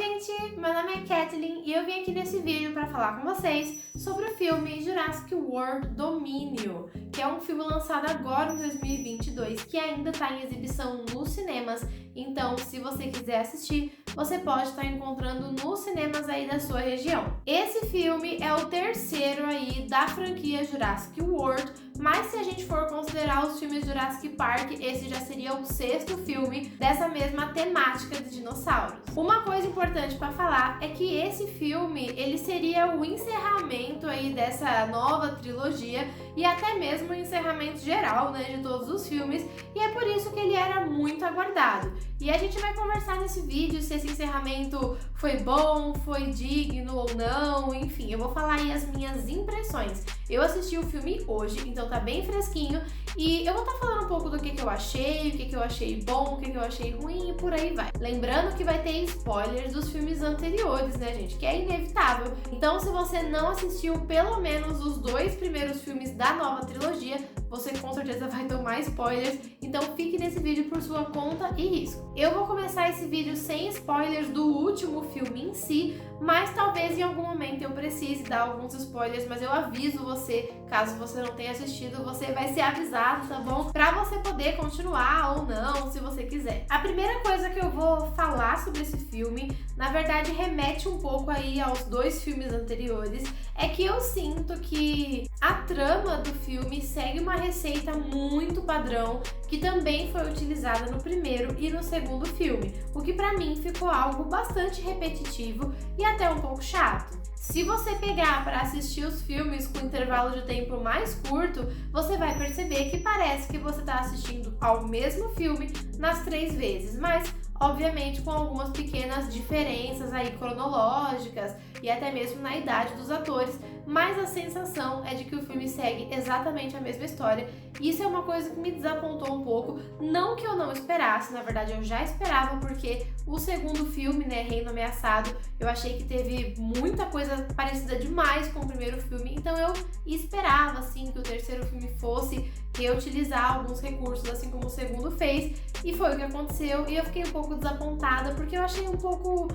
gente! Meu nome é Kathleen e eu vim aqui nesse vídeo para falar com vocês sobre o filme Jurassic World Domínio, que é um filme lançado agora em 2022, que ainda está em exibição nos cinemas. Então, se você quiser assistir, você pode estar encontrando nos cinemas aí da sua região. Esse filme é o terceiro aí da franquia Jurassic World, mas se a gente for considerar os filmes Jurassic Park, esse já seria o sexto filme dessa mesma temática de dinossauros. Uma coisa importante para falar é que esse filme, ele seria o encerramento aí dessa nova trilogia e até mesmo o encerramento geral, né, de todos os filmes, e é por isso que ele era muito aguardado. E a gente vai conversar nesse vídeo se esse encerramento foi bom, foi digno ou não, enfim, eu vou falar aí as minhas impressões. Eu assisti o filme hoje, então tá bem fresquinho, e eu vou estar falando um pouco do que eu achei, o que eu achei bom, o que eu achei ruim e por aí vai. Lembrando que vai ter spoilers dos filmes anteriores, né, gente, que é inevitável. Então, se você não assistiu pelo menos os dois primeiros filmes da nova trilogia, você com certeza vai tomar spoilers, então fique nesse vídeo por sua conta e risco. Eu vou começar esse vídeo sem spoilers do último filme em si, mas talvez em algum momento eu precise dar alguns spoilers, mas eu aviso você, caso você não tenha assistido, você vai ser avisado, tá bom? Pra você poder continuar ou não, se você quiser. A primeira coisa que eu vou falar sobre esse filme, na verdade remete um pouco aí aos dois filmes anteriores, é que eu sinto que a trama do filme segue uma receita muito padrão que também foi utilizada no primeiro e no segundo filme, o que pra mim ficou algo bastante repetitivo e até um pouco chato. Se você pegar para assistir os filmes com intervalo de tempo mais curto, você vai perceber que parece que você está assistindo ao mesmo filme nas 3 vezes, mas obviamente com algumas pequenas diferenças aí cronológicas e até mesmo na idade dos atores, mas a sensação é de que o filme segue exatamente a mesma história. Isso é uma coisa que me desapontou um pouco, não que eu não esperasse, na verdade eu já esperava, porque o segundo filme, né, Reino Ameaçado, eu achei que teve muita coisa parecida demais com o primeiro filme, então eu esperava assim que o terceiro filme fosse reutilizar alguns recursos, assim como o segundo fez, e foi o que aconteceu, e eu fiquei um pouco desapontada, porque eu achei um pouco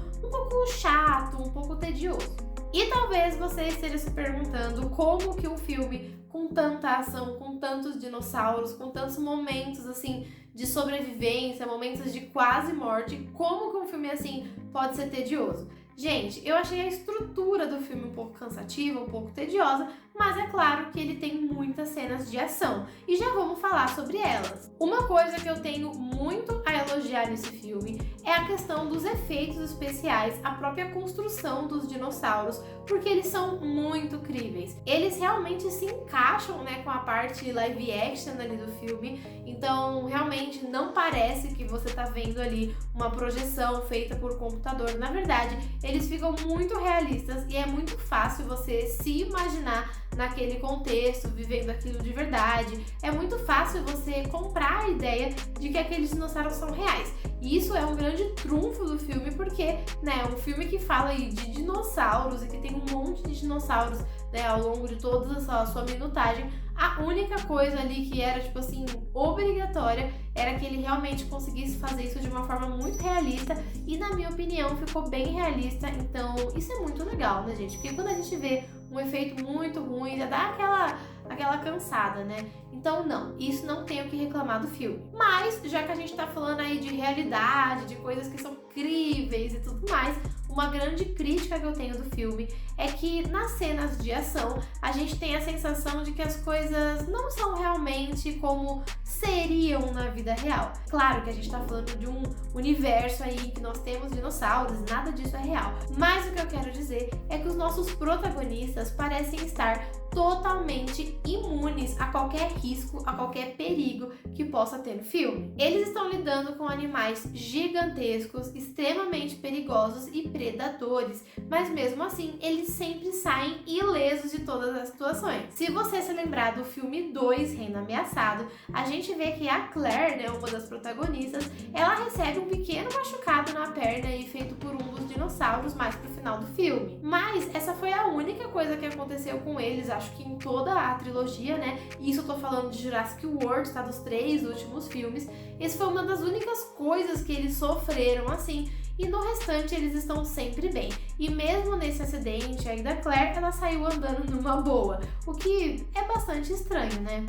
chato, um pouco tedioso. E talvez você esteja se perguntando como que um filme com tanta ação, com tantos dinossauros, com tantos momentos assim de sobrevivência, momentos de quase morte, como que um filme assim pode ser tedioso? Gente, eu achei a estrutura do filme um pouco cansativa, um pouco tediosa, mas é claro que ele tem muitas cenas de ação e já vamos falar sobre elas. Uma coisa que eu tenho muito a elogiar nesse filme é a questão dos efeitos especiais, a própria construção dos dinossauros, porque eles são muito críveis. Eles realmente se encaixam, né, com a parte live action ali do filme, então realmente não parece que você tá vendo ali uma projeção feita por computador. Na verdade, eles ficam muito realistas e é muito fácil você se imaginar naquele contexto, vivendo aquilo de verdade. É muito fácil você comprar a ideia de que aqueles dinossauros são reais. E isso é um grande trunfo do filme, porque, né, é um filme que fala aí de dinossauros e que tem um monte de dinossauros, né, ao longo de toda a sua minutagem. A única coisa ali que era, tipo assim, obrigatória era que ele realmente conseguisse fazer isso de uma forma muito realista e, na minha opinião, ficou bem realista. Então, isso é muito legal, né, gente? Porque quando a gente vê um efeito muito ruim, já dá aquela cansada, né? Então, não, isso não tem o que reclamar do filme. Mas, já que a gente tá falando aí de realidade, de coisas que são críveis e tudo mais, uma grande crítica que eu tenho do filme é que nas cenas de ação a gente tem a sensação de que as coisas não são realmente como seriam na vida real. Claro que a gente tá falando de um universo aí que nós temos dinossauros, nada disso é real. Mas o que eu quero dizer é que os nossos protagonistas parecem estar totalmente imunes a qualquer risco, a qualquer perigo que possa ter no filme. Eles estão lidando com animais gigantescos, extremamente perigosos e predadores, mas mesmo assim eles sempre saem ilesos de todas as situações. Se você se lembrar do filme 2, Reino Ameaçado, a gente vê que a Claire, né, uma das protagonistas, ela recebe um pequeno machucado na perna e feito por um dos dinossauros mais pro final do filme. Mas essa foi a única coisa que aconteceu com eles, acho que em toda a trilogia, né? Isso eu tô falando de Jurassic World, tá? Dos 3 últimos filmes. Esse foi uma das únicas coisas que eles sofreram, assim. e no restante eles estão sempre bem. E mesmo nesse acidente aí da Claire, ela saiu andando numa boa, o que é bastante estranho, né?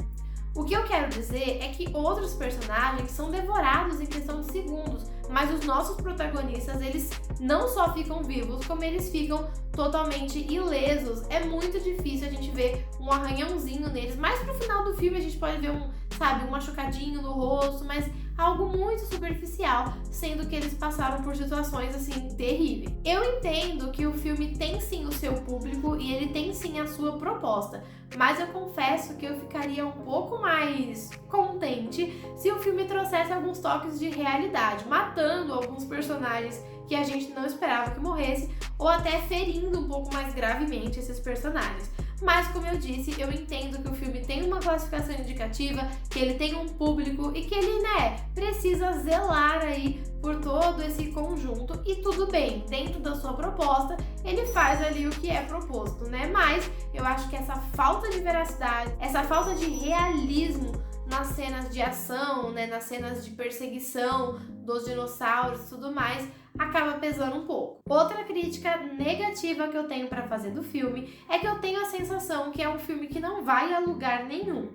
O que eu quero dizer é que outros personagens são devorados em questão de segundos, mas os nossos protagonistas, eles não só ficam vivos, como eles ficam totalmente ilesos. É muito difícil a gente ver um arranhãozinho neles, mas pro final do filme a gente pode ver um machucadinho no rosto, mas algo muito superficial, sendo que eles passaram por situações assim terríveis. Eu entendo que o filme tem sim o seu público e ele tem sim a sua proposta, mas eu confesso que eu ficaria um pouco mais contente se o filme trouxesse alguns toques de realidade, matando alguns personagens que a gente não esperava que morresse, ou até ferindo um pouco mais gravemente esses personagens. Mas, como eu disse, eu entendo que o filme tem uma classificação indicativa, que ele tem um público e que ele, precisa zelar aí por todo esse conjunto. E tudo bem, dentro da sua proposta, ele faz ali o que é proposto, Mas eu acho que essa falta de veracidade, essa falta de realismo nas cenas de ação, nas cenas de perseguição dos dinossauros e tudo mais, acaba pesando um pouco. Outra crítica negativa que eu tenho para fazer do filme é que eu tenho a sensação que é um filme que não vai a lugar nenhum.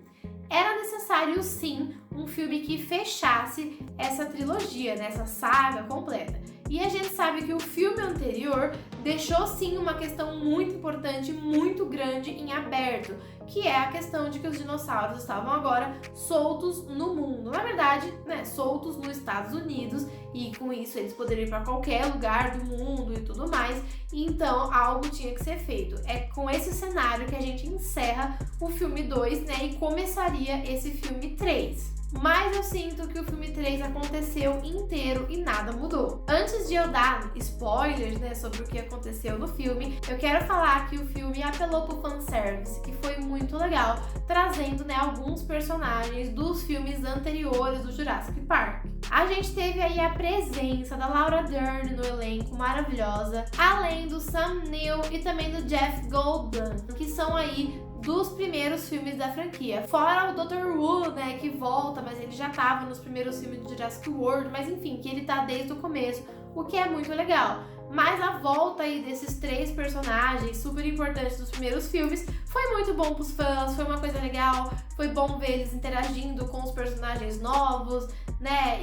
Era necessário sim um filme que fechasse essa trilogia, essa saga completa. E a gente sabe que o filme anterior deixou sim uma questão muito importante, muito grande em aberto, que é a questão de que os dinossauros estavam agora soltos no mundo. Na verdade, soltos nos Estados Unidos, e com isso eles poderiam ir para qualquer lugar do mundo e tudo mais. Então algo tinha que ser feito. É com esse cenário que a gente encerra o filme 2, e começaria esse filme 3. Mas eu sinto que o filme 3 aconteceu inteiro e nada mudou. Antes de eu dar spoilers, sobre o que aconteceu no filme, eu quero falar que o filme apelou pro fanservice, que foi muito legal, trazendo, alguns personagens dos filmes anteriores do Jurassic Park. A gente teve aí a presença da Laura Dern no elenco, maravilhosa, além do Sam Neill e também do Jeff Goldblum, que são aí dos primeiros filmes da franquia. Fora o Dr. Wu, que volta, mas ele já tava nos primeiros filmes de Jurassic World, mas enfim, que ele tá desde o começo, o que é muito legal. Mas a volta aí desses 3 personagens super importantes dos primeiros filmes foi muito bom pros fãs, foi uma coisa legal, foi bom ver eles interagindo com os personagens novos,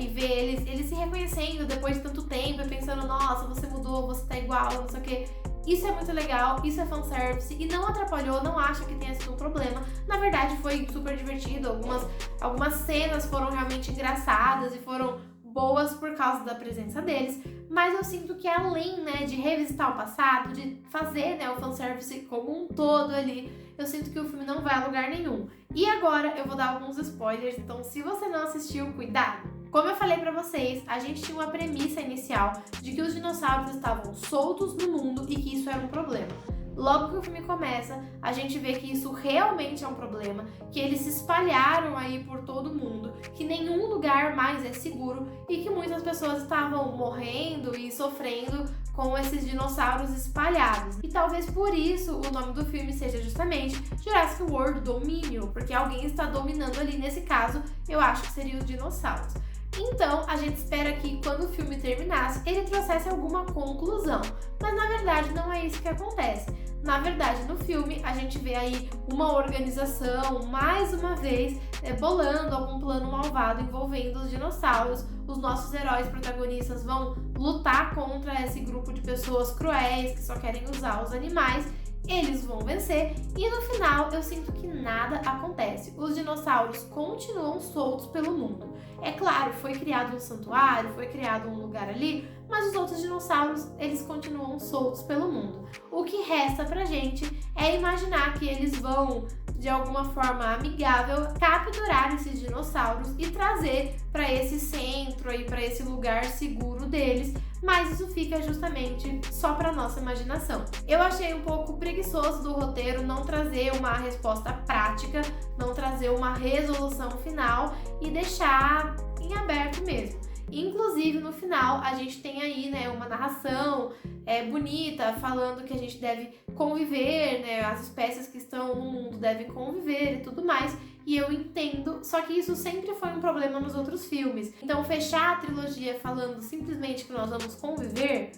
e ver eles se reconhecendo depois de tanto tempo e pensando, nossa, você mudou, você tá igual, não sei o quê. Isso é muito legal, isso é fanservice e não atrapalhou, não acho que tenha sido um problema. Na verdade foi super divertido, algumas cenas foram realmente engraçadas e foram boas por causa da presença deles, mas eu sinto que além, de revisitar o passado, de fazer, o fanservice como um todo ali, eu sinto que o filme não vai a lugar nenhum. E agora eu vou dar alguns spoilers, então se você não assistiu, cuidado! Como eu falei pra vocês, a gente tinha uma premissa inicial de que os dinossauros estavam soltos no mundo e que isso era um problema. Logo que o filme começa, a gente vê que isso realmente é um problema, que eles se espalharam aí por todo mundo, que nenhum lugar mais é seguro e que muitas pessoas estavam morrendo e sofrendo com esses dinossauros espalhados. E talvez por isso o nome do filme seja justamente Jurassic World Domínio, porque alguém está dominando ali, nesse caso, eu acho que seriam os dinossauros. Então, a gente espera que quando o filme terminasse, ele trouxesse alguma conclusão. Mas na verdade não é isso que acontece. Na verdade, no filme, a gente vê aí uma organização, mais uma vez, bolando algum plano malvado envolvendo os dinossauros. Os nossos heróis protagonistas vão lutar contra esse grupo de pessoas cruéis que só querem usar os animais. Eles vão vencer e no final eu sinto que nada acontece. Os dinossauros continuam soltos pelo mundo. É claro, foi criado um santuário, foi criado um lugar ali, mas os outros dinossauros, eles continuam soltos pelo mundo. O que resta pra gente é imaginar que eles vão, de alguma forma amigável, capturar esses dinossauros e trazer para esse centro aí, para esse lugar seguro deles, mas isso fica justamente só para nossa imaginação. Eu achei um pouco preguiçoso do roteiro não trazer uma resposta prática, não trazer uma resolução final e deixar em aberto mesmo. Inclusive, no final, a gente tem aí, uma narração bonita, falando que a gente deve conviver, né? As espécies que estão no mundo devem conviver e tudo mais. E eu entendo, só que isso sempre foi um problema nos outros filmes. Então fechar a trilogia falando simplesmente que nós vamos conviver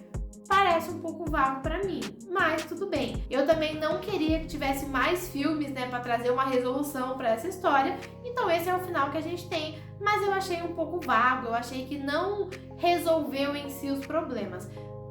parece um pouco vago pra mim, mas tudo bem. Eu também não queria que tivesse mais filmes, né, pra trazer uma resolução pra essa história, então esse é o final que a gente tem, mas eu achei um pouco vago, eu achei que não resolveu em si os problemas.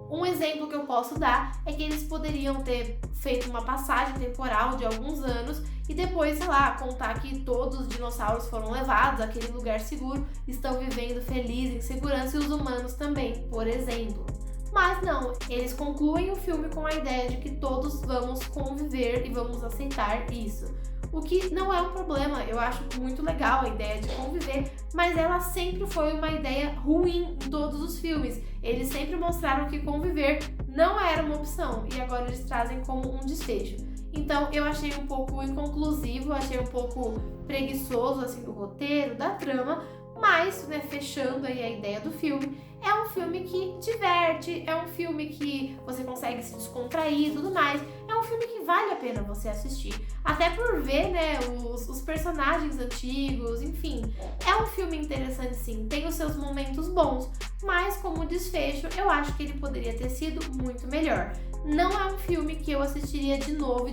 Um exemplo que eu posso dar é que eles poderiam ter feito uma passagem temporal de alguns anos e depois, sei lá, contar que todos os dinossauros foram levados àquele lugar seguro, estão vivendo felizes, em segurança, e os humanos também, por exemplo. Mas não, eles concluem o filme com a ideia de que todos vamos conviver e vamos aceitar isso. O que não é um problema, eu acho muito legal a ideia de conviver, mas ela sempre foi uma ideia ruim em todos os filmes. Eles sempre mostraram que conviver não era uma opção e agora eles trazem como um desfecho. Então eu achei um pouco inconclusivo, achei um pouco preguiçoso assim do roteiro, da trama, mas, né, fechando aí a ideia do filme, é um filme que diverte, é um filme que você consegue se descontrair e tudo mais, é um filme que vale a pena você assistir, até por ver, né, os personagens antigos, enfim, é um filme interessante sim, tem os seus momentos bons, mas como desfecho eu acho que ele poderia ter sido muito melhor. Não é um filme que eu assistiria de novo,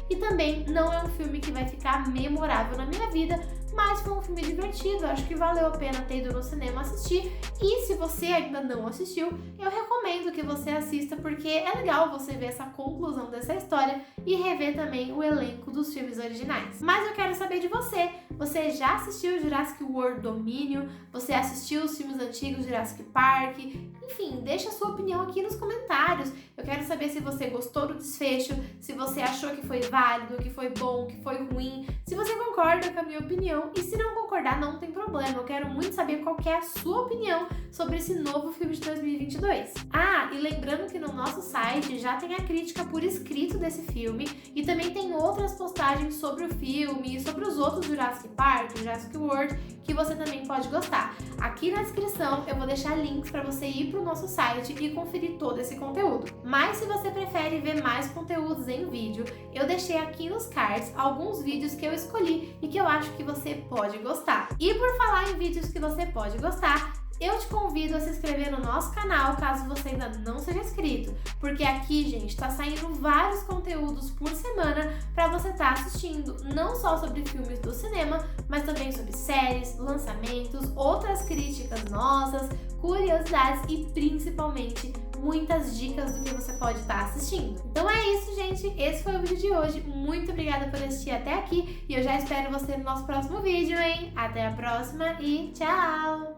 e também não é um filme que vai ficar memorável na minha vida, mas foi um filme divertido, acho que valeu a pena ter ido no cinema assistir, e se você ainda não assistiu, eu recomendo que você assista, porque é legal você ver essa conclusão dessa história e rever também o elenco dos filmes originais. Mas eu quero saber de você, você já assistiu Jurassic World Dominion? Você assistiu os filmes antigos Jurassic Park? Enfim, deixa a sua opinião aqui nos comentários. Eu quero saber se você gostou do desfecho, se você achou que foi válido, que foi bom, que foi ruim, se você concorda com a minha opinião, e se não concordar, não tem problema. Eu quero muito saber qual que é a sua opinião sobre esse novo filme de 2022. Ah, e lembrando que no nosso site já tem a crítica por escrito desse filme, e também tem outras postagens sobre o filme e sobre os outros Jurassic Park, Jurassic World, que você também pode gostar. Aqui na descrição eu vou deixar links para você ir para o nosso site e conferir todo esse conteúdo. Mas se você prefere ver mais conteúdos em vídeo, eu deixei aqui nos cards alguns vídeos que eu escolhi e que eu acho que você pode gostar. E por falar em vídeos que você pode gostar, eu te convido a se inscrever no nosso canal caso você ainda não seja inscrito, porque aqui, gente, tá saindo vários conteúdos por semana para você estar assistindo, não só sobre filmes do cinema, mas também sobre séries, lançamentos, outras críticas nossas, curiosidades e principalmente muitas dicas do que você pode estar assistindo. Então é isso, gente, esse foi o vídeo de hoje, muito obrigada por assistir até aqui e eu já espero você no nosso próximo vídeo, hein? Até a próxima e tchau!